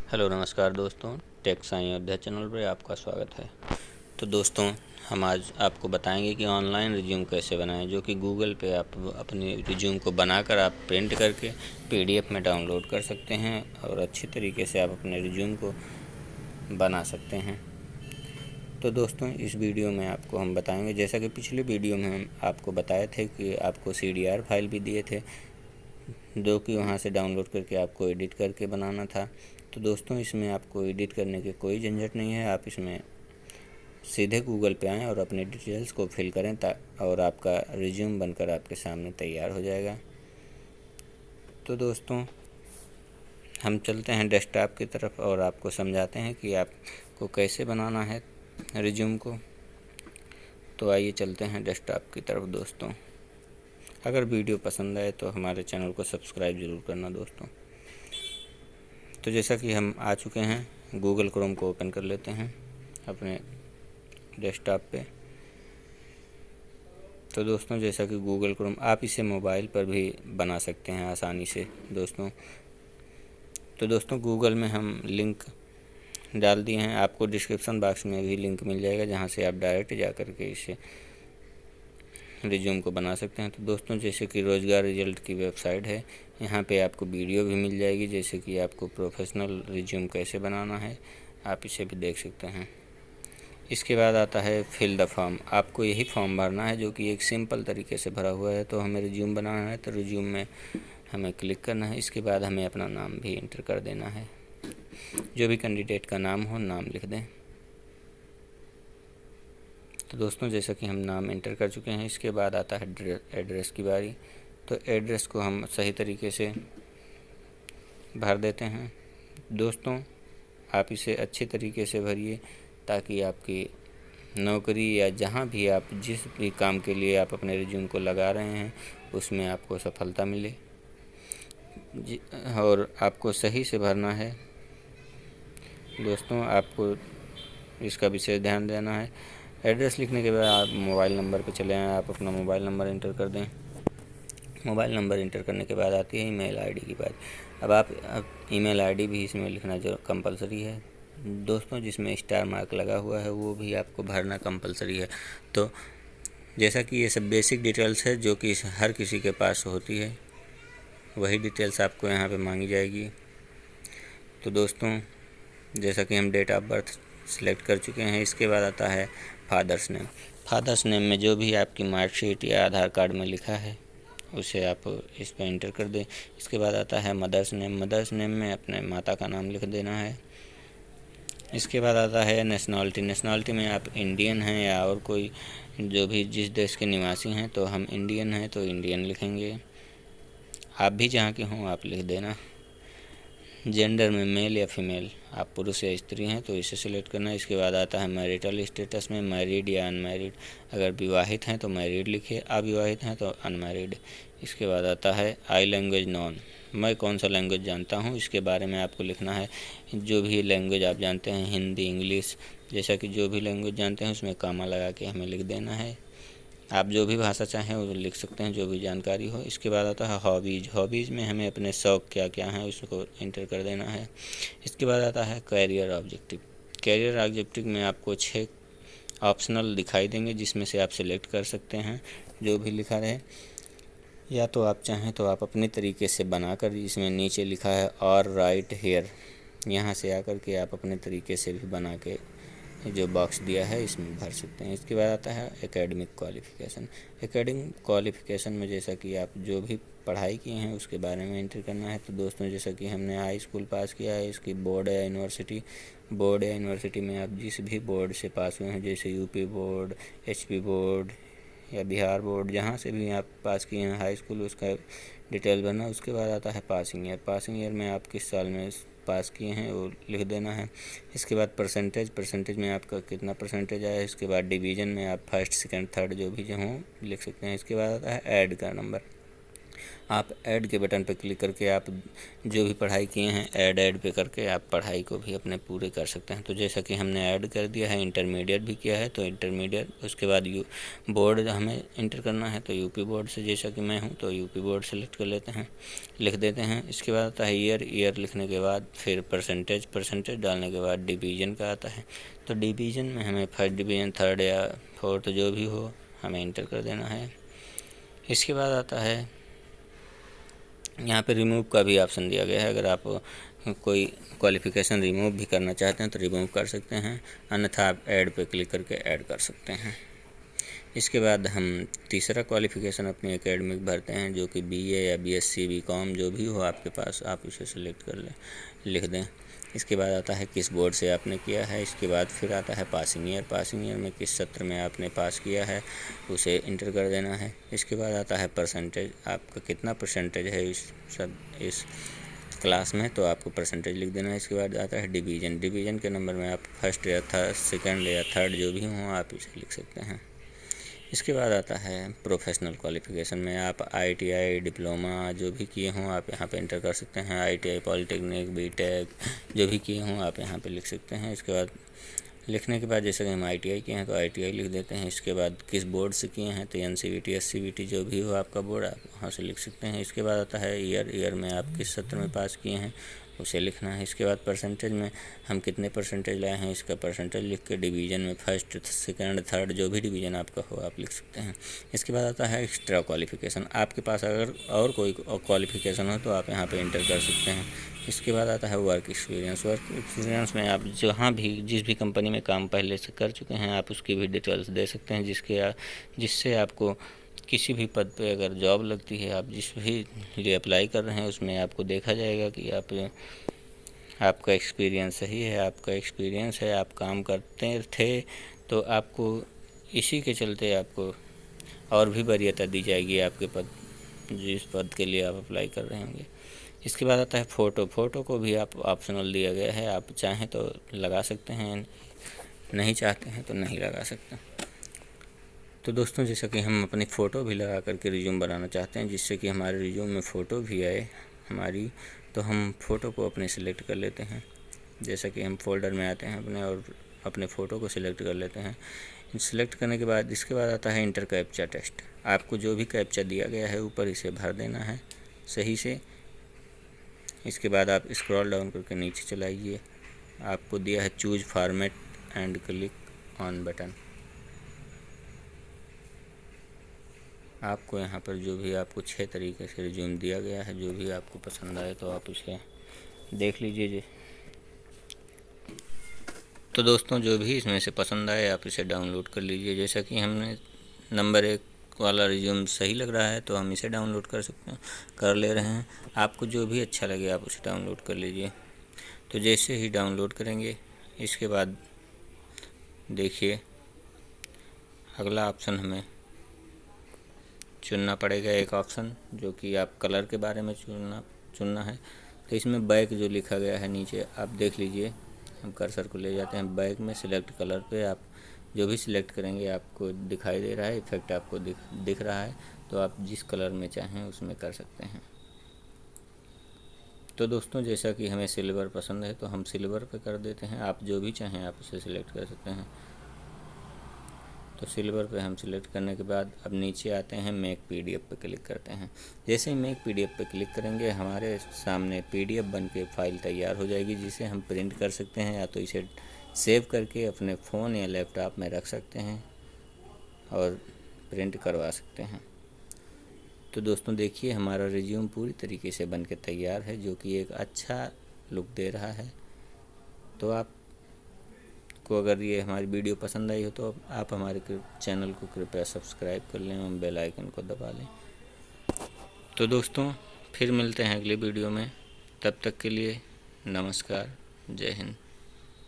Hello नमस्कार दोस्तों, take Sai Ayodhya channel पर आपका स्वागत है। तो दोस्तों, हम आज आपको बताएंगे कि ऑनलाइन रिज्यूम कैसे बनाएं, जो कि गूगल पे आप अपने रिज्यूम को बनाकर आप प्रिंट करके पीडीएफ में डाउनलोड कर सकते हैं और अच्छी तरीके से आप अपने रिज्यूम को बना सकते हैं। तो दोस्तों, इस वीडियो में आपको हम बताएंगे, जैसा कि पिछले वीडियो में हम आपको बताए थे कि आपको CDR फाइल भी दिए थे, जो कि वहाँ से डाउनलोड करके आपको एडिट करके बनाना था। तो दोस्तों, इसमें आपको एडिट करने की कोई झंझट नहीं है। आप इसमें सीधे गूगल पे आएँ और अपने डिटेल्स को फिल करें और आपका रिज्यूम बनकर आपके सामने तैयार हो जाएगा। तो दोस्तों, हम चलते हैं डेस्कटॉप की तरफ और आपको समझाते हैं कि आपको कैसे बनाना है रिज्यूम को। तो आइए चलते हैं डेस्कटॉप की तरफ दोस्तों। अगर वीडियो पसंद आए तो हमारे चैनल को सब्सक्राइब ज़रूर करना दोस्तों। तो जैसा कि हम आ चुके हैं, गूगल क्रोम को ओपन कर लेते हैं अपने डेस्कटॉप पे। तो दोस्तों, जैसा कि गूगल क्रोम, आप इसे मोबाइल पर भी बना सकते हैं आसानी से दोस्तों। तो दोस्तों, गूगल में हम लिंक डाल दिए हैं, आपको डिस्क्रिप्शन बॉक्स में भी लिंक मिल जाएगा, जहां से आप डायरेक्ट जा कर के इसे रिज्यूम को बना सकते हैं। तो दोस्तों, जैसे कि रोज़गार रिजल्ट की वेबसाइट है, यहाँ पे आपको वीडियो भी मिल जाएगी, जैसे कि आपको प्रोफेशनल रिज्यूम कैसे बनाना है, आप इसे भी देख सकते हैं। इसके बाद आता है फिल द फॉर्म। आपको यही फॉर्म भरना है, जो कि एक सिंपल तरीके से भरा हुआ है। तो हमें रिज्यूम बनाना है, तो रिज्यूम में हमें क्लिक करना है। इसके बाद हमें अपना नाम भी इंटर कर देना है, जो भी कैंडिडेट का नाम हो, नाम लिख दें। तो दोस्तों, जैसा कि हम नाम इंटर कर चुके हैं, इसके बाद आता है एड्रेस की बारी। तो एड्रेस को हम सही तरीके से भर देते हैं दोस्तों। आप इसे अच्छे तरीके से भरिए, ताकि आपकी नौकरी या जहाँ भी आप जिस भी काम के लिए आप अपने रिज्यूम को लगा रहे हैं, उसमें आपको सफलता मिले और आपको सही से भरना है दोस्तों। आपको इसका विशेष ध्यान देना है। एड्रेस लिखने के बाद आप मोबाइल नंबर पर चले आएँ, आप अपना मोबाइल नंबर इंटर कर दें। मोबाइल नंबर इंटर करने के बाद आती है ईमेल आईडी की बात। अब आप ईमेल आईडी भी इसमें लिखना जो कंपलसरी है दोस्तों। जिसमें स्टार मार्क लगा हुआ है वो भी आपको भरना कंपलसरी है। तो जैसा कि ये सब बेसिक डिटेल्स है, जो कि हर किसी के पास होती है, वही डिटेल्स आपको यहाँ पे मांगी जाएगी। तो दोस्तों, जैसा कि हम डेट ऑफ बर्थ सिलेक्ट कर चुके हैं, इसके बाद आता है फादर्स नेम। फादर्स नेम में जो भी आपकी मार्कशीट या आधार कार्ड में लिखा है, उसे आप इस पर इंटर कर दें। इसके बाद आता है मदर्स नेम। मदर्स नेम में अपने माता का नाम लिख देना है। इसके बाद आता है नेशनलिटी। नेशनलिटी में आप इंडियन हैं या और कोई, जो भी जिस देश के निवासी हैं, तो हम इंडियन हैं तो इंडियन लिखेंगे। आप भी जहाँ के हों आप लिख देना। जेंडर में मेल या फीमेल, आप पुरुष या स्त्री हैं तो इसे सिलेक्ट करना है। इसके बाद आता है मैरिटल स्टेटस में मैरिड या अनमैरिड। अगर विवाहित हैं तो मैरिड लिखिए, अविवाहित हैं तो अनमैरिड। इसके बाद आता है आई लैंग्वेज नॉन। मैं कौन सा लैंग्वेज जानता हूँ, इसके बारे में आपको लिखना है। जो भी लैंग्वेज आप जानते हैं, हिंदी, इंग्लिश, जैसा कि जो भी लैंग्वेज जानते हैं उसमें कामा लगा के हमें लिख देना है। आप जो भी भाषा चाहें वो लिख सकते हैं, जो भी जानकारी हो। इसके बाद आता है हॉबीज़। हॉबीज़ में हमें अपने शौक़ क्या क्या हैं उसको इंटर कर देना है। इसके बाद आता है कैरियर ऑब्जेक्टिव। कैरियर ऑब्जेक्टिव में आपको 6 ऑप्शनल दिखाई देंगे, जिसमें से आप सिलेक्ट कर सकते हैं जो भी लिखा रहे। या तो आप चाहें तो आप अपने तरीके से बनाकर, इसमें नीचे लिखा है और राइट हेयर, यहाँ से आकर के आप अपने तरीके से भी बना के जो बॉक्स दिया है इसमें भर सकते हैं। इसके बाद आता है एकेडमिक क्वालिफ़िकेशन। एकेडमिक क्वालिफ़िकेशन में जैसा कि आप जो भी पढ़ाई किए हैं उसके बारे में एंटर करना है। तो दोस्तों, जैसा कि हमने हाई स्कूल पास किया है, इसकी बोर्ड या यूनिवर्सिटी, बोर्ड या यूनिवर्सिटी में आप जिस भी बोर्ड से पास हुए हैं, जैसे यूपी बोर्ड, एचपी बोर्ड या बिहार बोर्ड, जहाँ से भी आप पास किए हैं हाई स्कूल, उसका डिटेल भरना। उसके बाद आता है पासिंग ईयर। पासिंग ईयर में आप किस साल में पास किए हैं वो लिख देना है। इसके बाद परसेंटेज में आपका कितना परसेंटेज आया है। इसके बाद डिवीज़न में आप फर्स्ट, सेकंड, थर्ड जो भी जो हों लिख सकते हैं। इसके बाद आता है ऐड का नंबर। आप ऐड के बटन पर क्लिक करके आप जो भी पढ़ाई किए हैं ऐड पे करके आप पढ़ाई को भी अपने पूरे कर सकते हैं। तो जैसा कि हमने ऐड कर दिया है, इंटरमीडिएट भी किया है, तो इंटरमीडिएट उसके बाद बोर्ड हमें इंटर करना है, तो यूपी बोर्ड से जैसा कि मैं हूँ तो यूपी बोर्ड सेलेक्ट कर लेते हैं, लिख देते हैं। इसके बाद आता है ईयर लिखने के बाद फिर परसेंटेज डालने के बाद डिवीज़न का आता है। तो डिवीज़न में हमें फर्स्ट डिवीज़न, थर्ड या फोर्थ जो भी हो हमें इंटर कर देना है। इसके बाद आता है यहाँ पे रिमूव का भी ऑप्शन दिया गया है। अगर आप कोई क्वालिफ़िकेशन रिमूव भी करना चाहते हैं तो रिमूव कर सकते हैं, अन्यथा आप ऐड पे क्लिक करके ऐड कर सकते हैं। इसके बाद हम तीसरा क्वालिफ़िकेशन अपनी एकेडमिक भरते हैं, जो कि बीए या बीएससी बीकॉम जो भी हो आपके पास, आप इसे सेलेक्ट कर लें, लिख दें। इसके बाद आता है किस बोर्ड से आपने किया है। इसके बाद फिर आता है पासिंग ईयर में किस सत्र में आपने पास किया है उसे इंटर कर देना है। इसके बाद आता है परसेंटेज, आपका कितना परसेंटेज है इस क्लास में, तो आपको परसेंटेज लिख देना है। इसके बाद आता है डिवीज़न के नंबर में आप फर्स्ट या सेकंड या थर्ड जो भी हों आप इसे लिख सकते हैं। इसके बाद आता है प्रोफेशनल क्वालिफ़िकेशन में आप ITI डिप्लोमा जो भी किए हों आप यहाँ पे इंटर कर सकते हैं। ITI पॉलिटेक्निक बीटेक जो भी किए हों आप यहाँ पे लिख सकते हैं। इसके बाद लिखने के बाद जैसे कि हम ITI किए हैं तो ITI लिख देते हैं। इसके बाद किस बोर्ड से किए हैं तो NCVT SCVT जो भी हो आपका बोर्ड आप वहाँ से लिख सकते हैं। इसके बाद आता है ईयर में आप किस सत्र में पास किए हैं उसे लिखना है। इसके बाद परसेंटेज में हम कितने परसेंटेज लाए हैं इसका परसेंटेज लिख के डिवीज़न में फर्स्ट सेकंड थर्ड जो भी डिवीज़न आपका हो आप लिख सकते हैं। इसके बाद आता है एक्स्ट्रा क्वालिफ़िकेशन, आपके पास अगर और कोई क्वालिफ़िकेशन हो तो आप यहाँ पे इंटर कर सकते हैं। इसके बाद आता है वर्क एक्सपीरियंस में आप जहाँ भी जिस भी कंपनी में काम पहले से कर चुके हैं आप उसकी भी डिटेल्स दे सकते हैं, जिससे आपको किसी भी पद पे अगर जॉब लगती है, आप जिस भी लिए अप्लाई कर रहे हैं उसमें आपको देखा जाएगा कि आपका एक्सपीरियंस सही है, आप काम करते थे, तो आपको इसी के चलते आपको और भी वरीयता दी जाएगी आपके जिस पद के लिए आप अप्लाई कर रहे होंगे। इसके बाद आता है फ़ोटो को भी आप ऑप्शनल दिया गया है, आप चाहें तो लगा सकते हैं, नहीं चाहते हैं तो नहीं लगा सकते। तो दोस्तों जैसा कि हम अपनी फ़ोटो भी लगा करके रिज्यूम बनाना चाहते हैं, जिससे कि हमारे रिज्यूम में फ़ोटो भी आए हमारी, तो हम फ़ोटो को अपने सिलेक्ट कर लेते हैं। जैसा कि हम फोल्डर में आते हैं अपने और अपने फ़ोटो को सिलेक्ट कर लेते हैं। सिलेक्ट करने के बाद इसके बाद आता है इंटर कैप्चा टेस्ट। आपको जो भी कैप्चा दिया गया है ऊपर इसे भर देना है सही से। इसके बाद आप स्क्रॉल डाउन करके नीचे चलाइए, आपको दिया है choose format and click on button. आपको यहाँ पर जो भी आपको 6 तरीके से रिज्यूम दिया गया है, जो भी आपको पसंद आए तो आप इसे देख लीजिए। तो दोस्तों जो भी इसमें से पसंद आए आप इसे डाउनलोड कर लीजिए। जैसा कि हमने नंबर 1 वाला रिज्यूम सही लग रहा है तो हम इसे डाउनलोड कर ले रहे हैं। आपको जो भी अच्छा लगे आप उसे डाउनलोड कर लीजिए। तो जैसे ही डाउनलोड करेंगे इसके बाद देखिए अगला ऑप्शन हमें चुनना पड़ेगा, एक ऑप्शन जो कि आप कलर के बारे में चुनना है। तो इसमें बैक जो लिखा गया है नीचे आप देख लीजिए, हम कर्सर को ले जाते हैं बैक में, सिलेक्ट कलर पे आप जो भी सिलेक्ट करेंगे आपको दिखाई दे रहा है, इफेक्ट आपको दिख रहा है, तो आप जिस कलर में चाहें उसमें कर सकते हैं। तो दोस्तों जैसा कि हमें सिल्वर पसंद है तो हम सिल्वर पे कर देते हैं, आप जो भी चाहें आप उसे सिलेक्ट कर सकते हैं। तो सिल्वर पे हम सिलेक्ट करने के बाद अब नीचे आते हैं मेक PDF पे क्लिक करते हैं। जैसे ही मेक PDF पे क्लिक करेंगे हमारे सामने PDF बन के फाइल तैयार हो जाएगी, जिसे हम प्रिंट कर सकते हैं या तो इसे सेव करके अपने फ़ोन या लैपटॉप में रख सकते हैं और प्रिंट करवा सकते हैं। तो दोस्तों देखिए हमारा रिज्यूम पूरी तरीके से बन के तैयार है, जो कि एक अच्छा लुक दे रहा है। तो आपको अगर ये हमारी वीडियो पसंद आई हो तो आप हमारे चैनल को कृपया सब्सक्राइब कर लें और बेल आइकन को दबा लें। तो दोस्तों फिर मिलते हैं अगली वीडियो में, तब तक के लिए नमस्कार, जय हिंद।